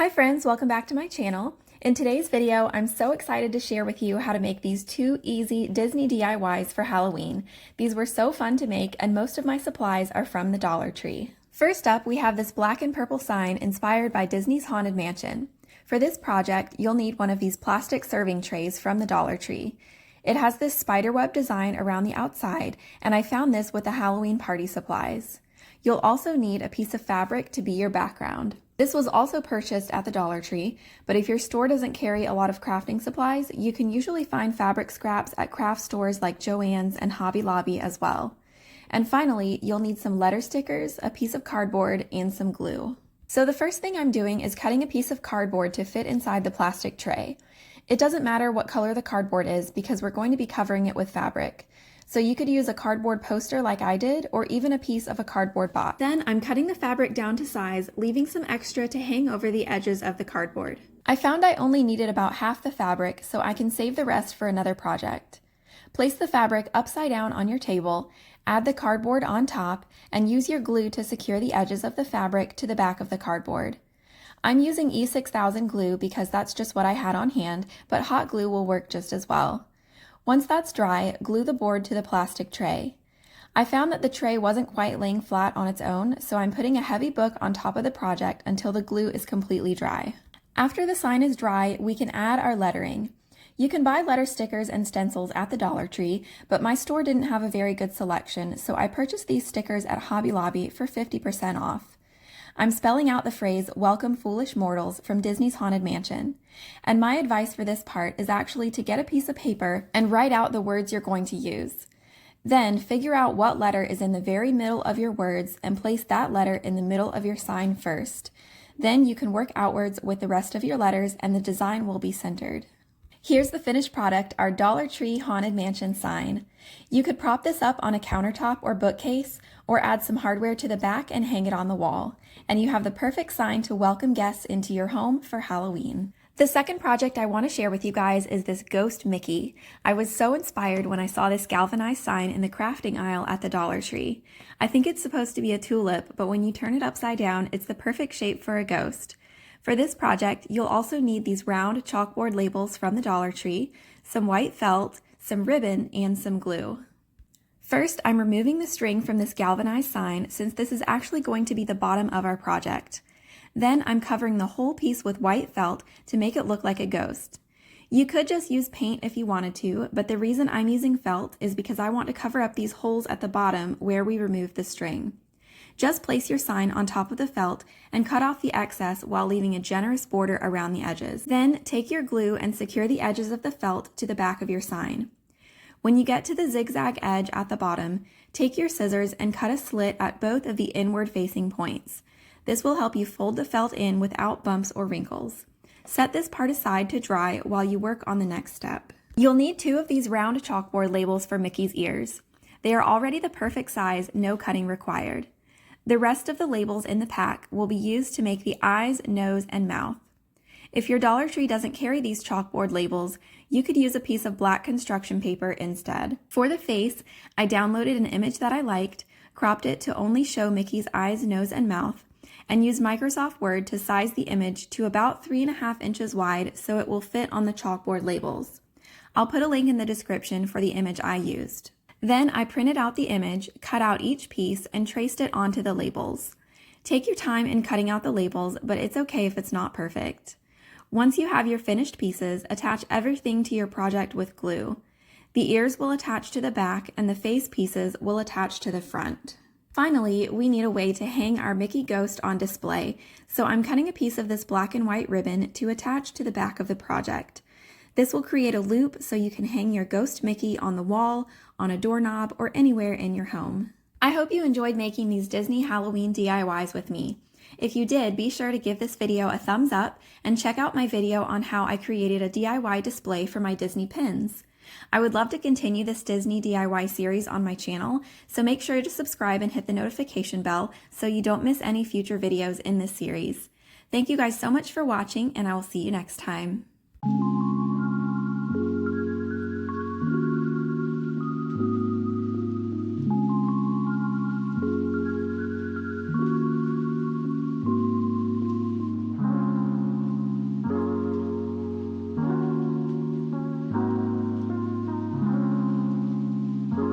Hi friends, welcome back to my channel. In today's video, I'm so excited to share with you how to make these 2 easy Disney DIYs for Halloween. These were so fun to make and most of my supplies are from the Dollar Tree. First up, we have this black and purple sign inspired by Disney's Haunted Mansion. For this project, you'll need one of these plastic serving trays from the Dollar Tree. It has this spiderweb design around the outside, and I found this with the Halloween party supplies. You'll also need a piece of fabric to be your background. This was also purchased at the Dollar Tree, but if your store doesn't carry a lot of crafting supplies, you can usually find fabric scraps at craft stores like Joann's and Hobby Lobby as well. And finally, you'll need some letter stickers, a piece of cardboard, and some glue. So the first thing I'm doing is cutting a piece of cardboard to fit inside the plastic tray. It doesn't matter what color the cardboard is because we're going to be covering it with fabric. So you could use a cardboard poster like I did, or even a piece of a cardboard box. Then I'm cutting the fabric down to size, leaving some extra to hang over the edges of the cardboard. I found I only needed about half the fabric, so I can save the rest for another project. Place the fabric upside down on your table, add the cardboard on top, and use your glue to secure the edges of the fabric to the back of the cardboard. I'm using E6000 glue because that's just what I had on hand, but hot glue will work just as well. Once that's dry, glue the board to the plastic tray. I found that the tray wasn't quite laying flat on its own, so I'm putting a heavy book on top of the project until the glue is completely dry. After the sign is dry, we can add our lettering. You can buy letter stickers and stencils at the Dollar Tree, but my store didn't have a very good selection, so I purchased these stickers at Hobby Lobby for 50% off. I'm spelling out the phrase, "Welcome Foolish Mortals" from Disney's Haunted Mansion. And my advice for this part is actually to get a piece of paper and write out the words you're going to use. Then figure out what letter is in the very middle of your words and place that letter in the middle of your sign first. Then you can work outwards with the rest of your letters and the design will be centered. Here's the finished product, our Dollar Tree Haunted Mansion sign. You could prop this up on a countertop or bookcase, or add some hardware to the back and hang it on the wall. And you have the perfect sign to welcome guests into your home for Halloween. The second project I want to share with you guys is this Ghost Mickey. I was so inspired when I saw this galvanized sign in the crafting aisle at the Dollar Tree. I think it's supposed to be a tulip, but when you turn it upside down, it's the perfect shape for a ghost. For this project, you'll also need these round chalkboard labels from the Dollar Tree, some white felt, some ribbon, and some glue. First, I'm removing the string from this galvanized sign since this is actually going to be the bottom of our project. Then I'm covering the whole piece with white felt to make it look like a ghost. You could just use paint if you wanted to, but the reason I'm using felt is because I want to cover up these holes at the bottom where we removed the string. Just place your sign on top of the felt and cut off the excess while leaving a generous border around the edges. Then take your glue and secure the edges of the felt to the back of your sign. When you get to the zigzag edge at the bottom, take your scissors and cut a slit at both of the inward facing points. This will help you fold the felt in without bumps or wrinkles. Set this part aside to dry while you work on the next step. You'll need 2 of these round chalkboard labels for Mickey's ears. They are already the perfect size, no cutting required. The rest of the labels in the pack will be used to make the eyes, nose, and mouth. If your Dollar Tree doesn't carry these chalkboard labels, you could use a piece of black construction paper instead. For the face, I downloaded an image that I liked, cropped it to only show Mickey's eyes, nose, and mouth, and used Microsoft Word to size the image to about 3.5 inches wide so it will fit on the chalkboard labels. I'll put a link in the description for the image I used. Then I printed out the image, cut out each piece, and traced it onto the labels. Take your time in cutting out the labels, but it's okay if it's not perfect. Once you have your finished pieces, attach everything to your project with glue. The ears will attach to the back and the face pieces will attach to the front. Finally, we need a way to hang our Mickey ghost on display, so I'm cutting a piece of this black and white ribbon to attach to the back of the project. This will create a loop so you can hang your Ghost Mickey on the wall, on a doorknob, or anywhere in your home. I hope you enjoyed making these Disney Halloween DIYs with me. If you did, be sure to give this video a thumbs up and check out my video on how I created a DIY display for my Disney pins. I would love to continue this Disney DIY series on my channel, so make sure to subscribe and hit the notification bell so you don't miss any future videos in this series. Thank you guys so much for watching, and I will see you next time.